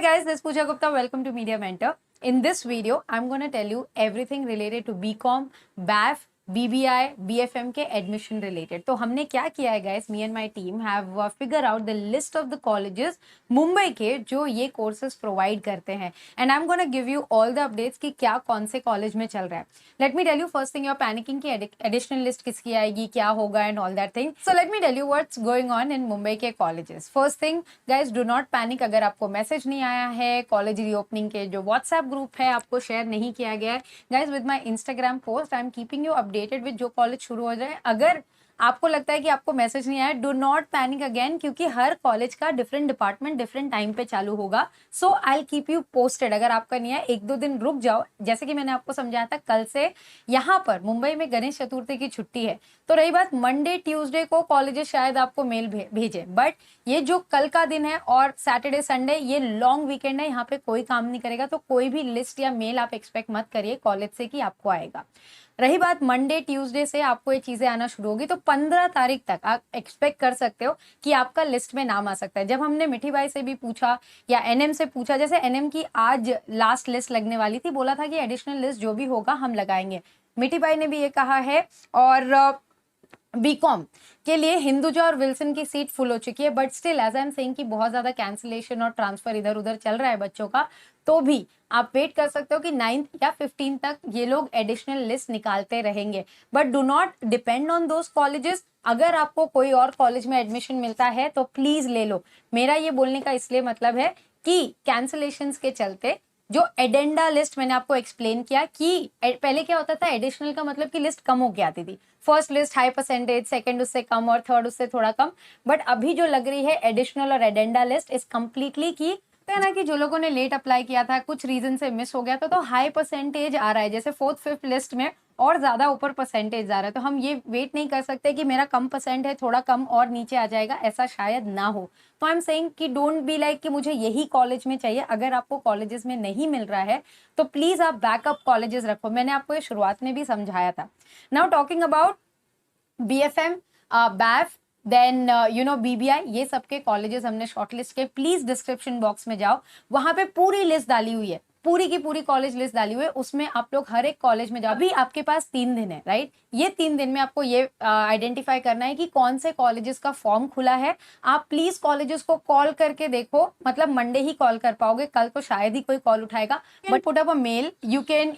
guys, this is Pooja Gupta. Welcome to Media Mentor. In this video, I'm going to tell you everything related to BCom, BAF, BBI, BFM के admission related. तो हमने क्या किया है guys, me and my team have figure out the list of the colleges Mumbai के जो ये courses provide करते हैं and I'm gonna give you all the updates कि क्या कौन से college में चल रहा है. Let me tell you first thing, you're panicking कि additional list किसकी आएगी, क्या होगा and all that thing. So let me tell you what's going on in Mumbai के colleges. First thing guys, do not panic अगर आपको मैसेज नहीं आया है, कॉलेज रीओपनिंग के जो व्हाट्सएप ग्रुप है आपको शेयर नहीं किया गया है. Guys with my Instagram post I am keeping you updated with जो कॉलेज शुरू हो जाए. अगर आपको लगता है कि आपको मैसेज नहीं आया, डू नॉट पैनिक अगेन, क्योंकि हर कॉलेज का डिफरेंट डिपार्टमेंट डिफरेंट टाइम पे चालू होगा. So I will keep you posted. अगर आपका नहीं है, एक दो दिन रुक जाओ. जैसे कि मैंने आपको समझाया था, कल से यहाँ पर मुंबई में गणेश चतुर्थी की छुट्टी है. तो रही बात मंडे ट्यूसडे को कॉलेजेस शायद आपको मेल भेजे, बट ये जो कल का दिन है और सैटरडे संडे ये लॉन्ग वीकेंड है, यहाँ पे कोई काम नहीं करेगा. तो कोई भी लिस्ट या मेल आप एक्सपेक्ट मत करिए कॉलेज से कि आपको आएगा. रही बात मंडे ट्यूसडे से आपको ये चीजें आना शुरू होगी, तो 15 तारीख तक आप एक्सपेक्ट कर सकते हो कि आपका लिस्ट में नाम आ सकता है. जब हमने मिठी भाई से भी पूछा या एनएम से पूछा, जैसे एनएम की आज लास्ट लिस्ट लगने वाली थी, बोला था कि एडिशनल लिस्ट जो भी होगा हम लगाएंगे. मिठी भाई ने भी ये कहा है. और बीकॉम के लिए हिंदुजा और विल्सन की सीट फुल हो चुकी है, but still as I am saying कि बहुत ज्यादा कैंसिलेशन और ट्रांसफर इधर उधर चल रहा है बच्चों का, तो भी आप वेट कर सकते हो कि 9th या 15 तक ये लोग एडिशनल लिस्ट निकालते रहेंगे. But do not depend on those colleges. अगर आपको कोई और कॉलेज में एडमिशन मिलता है तो प्लीज ले लो. मेरा ये बोलने का इसलिए मतलब है कि कैंसिलेशंस के चलते जो एडेंडा लिस्ट मैंने आपको एक्सप्लेन किया कि पहले क्या होता था, एडिशनल का मतलब कि लिस्ट कम होके आती थी. First list high percentage, second उससे कम और थर्ड उससे थोड़ा कम. बट अभी जो लग रही है एडिशनल और एडेंडा लिस्ट इज कम्प्लीटली की ना कि जो लोगों ने लेट अप्लाई किया था, कुछ रीजन से मिस हो गया था, तो हाई परसेंटेज आ रहा है. जैसे फोर्थ फिफ्थ लिस्ट में और ज्यादा ऊपर परसेंटेज आ रहा है. तो हम ये वेट नहीं कर सकते कि मेरा कम परसेंट है, थोड़ा कम और नीचे आ जाएगा, ऐसा शायद ना हो. तो आई एम सेइंग कि डोंट बी लाइक कि मुझे यही कॉलेज में चाहिए. अगर आपको कॉलेजेस में नहीं मिल रहा है तो प्लीज आप बैकअप कॉलेजेस रखो. मैंने आपको ये शुरुआत में भी समझाया था. Now talking about BFM, BAF, then BBI, ये सबके कॉलेजेस हमने शॉर्टलिस्ट के. प्लीज डिस्क्रिप्शन बॉक्स में जाओ, वहां पे पूरी लिस्ट डाली हुई है, पूरी की पूरी कॉलेज लिस्ट डाली हुई है. उसमें आप लोग हर एक कॉलेज में जाओ. अभी आपके पास 3 दिन है, राइट. ये 3 दिन में आपको ये आइडेंटिफाई करना है कि कौन से कॉलेजेस का फॉर्म खुला है. आप प्लीज कॉलेजेस को कॉल करके देखो, मतलब मंडे ही कॉल कर पाओगे, कल तो शायद ही कोई कॉल उठाएगा. But put up a mail, you can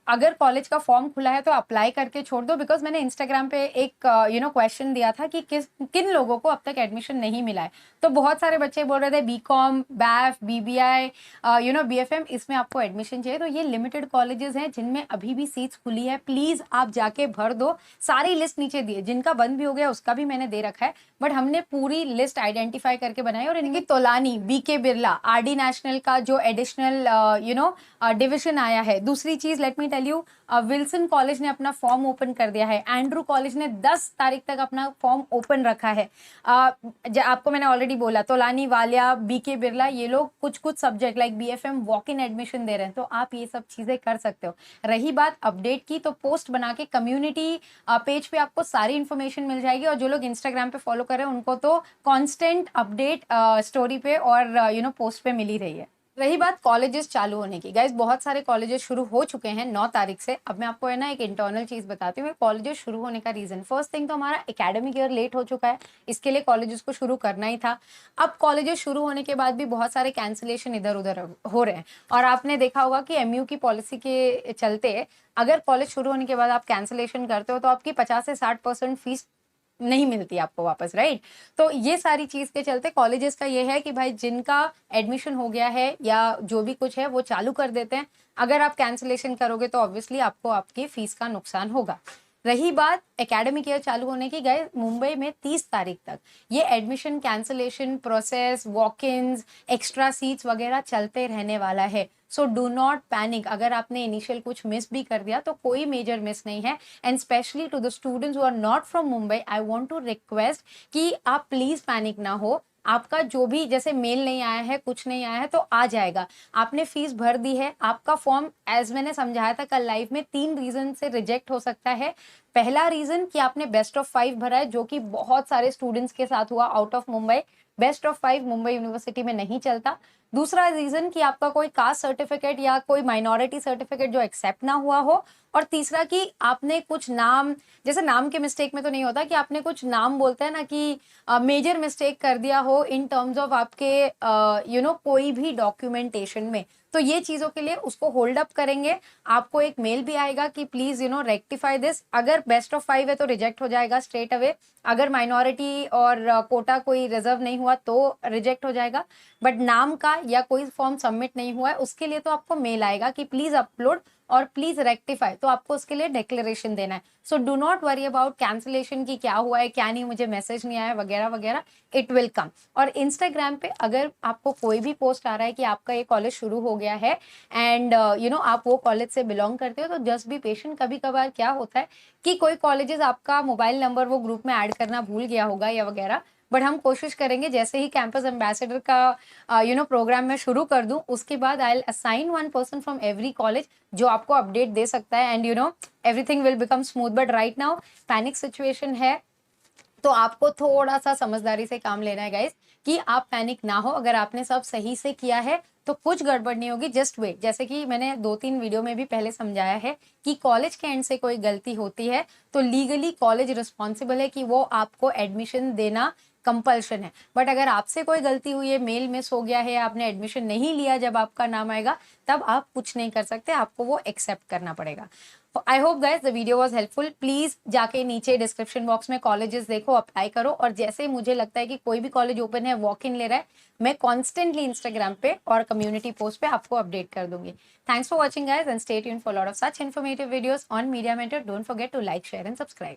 अगर कॉलेज का फॉर्म खुला है तो अप्लाई करके छोड़ दो. बिकॉज मैंने इंस्टाग्राम पे एक क्वेश्चन दिया था कि किन लोगों को अब तक एडमिशन नहीं मिला है. तो बहुत सारे बच्चे बोल रहे थे बीकॉम, BAF, BBI, BFM, इसमें आपको एडमिशन चाहिए. तो ये लिमिटेड कॉलेजेस हैं जिनमें अभी भी सीट्स खुली है. प्लीज आप जाके भर दो. सारी लिस्ट नीचे दी है, जिनका बंद भी हो गया उसका भी मैंने दे रखा है, बट हमने पूरी लिस्ट आइडेंटिफाई करके बनाई. और इनकी Tolani, BK Birla, RD national का जो एडिशनल डिविजन आया है. दूसरी चीज let me tell you, Wilson college ने अपना फॉर्म ओपन कर दिया है. एंड्रू कॉलेज ने 10 तारीख तक अपना फॉर्म ओपन रखा है. आपको मैंने ऑलरेडी बोला, तोलानी, वालिया, BK बिरला, ये लोग कुछ कुछ subject like BFM walk in admission दे रहे हैं. तो आप ये सब चीजें कर सकते हो. रही बात अपडेट की, तो पोस्ट बना के कम्युनिटी पेज पे आपको सारी इन्फॉर्मेशन मिल जाएगी. और जो लोग इंस्टाग्राम पे फॉलो कर रहे हैं उनको तो कांस्टेंट अपडेट स्टोरी पे और पोस्ट पे मिल ही रही है. रही बात कॉलेजेस चालू होने की, गाइज बहुत सारे कॉलेजेस शुरू हो चुके हैं 9 तारीख से. अब मैं आपको है ना एक इंटरनल चीज बताती हूँ कॉलेजेस शुरू होने का रीजन. फर्स्ट थिंग तो हमारा एकेडमिक ईयर लेट हो चुका है, इसके लिए कॉलेजेस को शुरू करना ही था. अब कॉलेजेस शुरू होने के बाद भी बहुत सारे कैंसिलेशन इधर उधर हो रहे हैं. और आपने देखा होगा कि MU की पॉलिसी के चलते अगर कॉलेज शुरू होने के बाद आप कैंसिलेशन करते हो तो आपकी 50 से 60% फीस नहीं मिलती आपको वापस, राइट. तो ये सारी चीज के चलते कॉलेजेस का ये है कि भाई जिनका एडमिशन हो गया है या जो भी कुछ है वो चालू कर देते हैं. अगर आप कैंसिलेशन करोगे तो ऑब्वियसली आपको आपकी फीस का नुकसान होगा. रही बात एकेडमिक ईयर चालू होने की, गए मुंबई में 30 तारीख तक ये admission cancellation process, walk ins, extra seats वगैरह चलते रहने वाला है. So do not panic. अगर आपने इनिशियल कुछ मिस भी कर दिया तो कोई मेजर मिस नहीं है. And specially to the students who are not from Mumbai, I want to request कि आप प्लीज पैनिक ना हो. आपका जो भी जैसे मेल नहीं आया है, कुछ नहीं आया है, तो आ जाएगा. आपने फीस भर दी है, आपका फॉर्म एज मैंने समझाया था कल लाइव में 3 रीजन से रिजेक्ट हो सकता है. पहला रीजन कि आपने बेस्ट ऑफ 5 भरा है, जो कि बहुत सारे स्टूडेंट्स के साथ हुआ out of Mumbai. Best of 5 Mumbai university में नहीं चलता. दूसरा रीजन कि आपका कोई कास्ट सर्टिफिकेट या कोई माइनॉरिटी सर्टिफिकेट जो एक्सेप्ट ना हुआ हो, और तीसरा कि आपने कुछ नाम, जैसे नाम के मिस्टेक में तो नहीं होता कि आपने कुछ नाम बोलते हैं ना कि मेजर मिस्टेक कर दिया हो इन टर्म्स ऑफ आपके कोई भी डॉक्यूमेंटेशन में, तो ये चीजों के लिए उसको होल्ड अप करेंगे। आपको एक मेल भी आएगा कि प्लीज रेक्टिफाई दिस। अगर बेस्ट ऑफ 5 है तो रिजेक्ट हो जाएगा स्ट्रेट अवे, अगर माइनॉरिटी और कोटा कोई रिजर्व नहीं हुआ तो रिजेक्ट हो जाएगा, बट नाम का या कोई फॉर्म सबमिट नहीं हुआ है उसके लिए तो आपको मेल आएगा कि प्लीज अपलोड और प्लीज रेक्टिफाई, तो आपको उसके लिए डिक्लेरेशन देना है। So do not worry about cancellation की क्या हुआ है क्या नहीं, मुझे मैसेज नहीं आया वगैरह वगैरह, इट विल कम। और इंस्टाग्राम पे अगर आपको कोई भी पोस्ट आ रहा है कि आपका ये कॉलेज शुरू हो गया है एंड आप वो कॉलेज से बिलोंग करते हो, तो जस्ट बी पेशेंट। कभी कभार क्या होता है कि कोई कॉलेजेस आपका मोबाइल नंबर वो ग्रुप में ऐड करना भूल गया होगा या वगैरह, बट हम कोशिश करेंगे जैसे ही कैंपस एम्बेसडर का प्रोग्राम में शुरू कर दूं उसके बाद I will assign one person from every college जो आपको अपडेट दे सकता है, and everything will become smooth. But right now panic situation है, तो आपको थोड़ा सा समझदारी से काम लेना है गाइस, कि आप पैनिक ना हो। अगर आपने सब सही से किया है तो कुछ गड़बड़ नहीं होगी, जस्ट वेट। जैसे कि मैंने 2-3 वीडियो में भी पहले समझाया है कि कॉलेज के एंड से कोई गलती होती है तो लीगली कॉलेज रिस्पॉन्सिबल है कि वो आपको एडमिशन देना कंपल्शन है। बट अगर आपसे कोई गलती हुई है, मेल मिस हो गया है, आपने एडमिशन नहीं लिया जब आपका नाम आएगा, तब आप कुछ नहीं कर सकते, आपको वो एक्सेप्ट करना पड़ेगा। I hope guys the video was helpful. Please जाके नीचे डिस्क्रिप्शन बॉक्स में कॉलेजेस देखो, अप्लाई करो, और जैसे मुझे लगता है कि कोई भी कॉलेज ओपन है, वॉक इन ले रहा है, मैं कॉन्स्टेंटली इंस्टाग्राम पे और कम्युनिटी पोस्ट पे आपको अपडेट कर दूंगी। Thanks for watching guys and stay tuned for lot of such informative videos on Media Mentor. Don't forget to like, share and subscribe.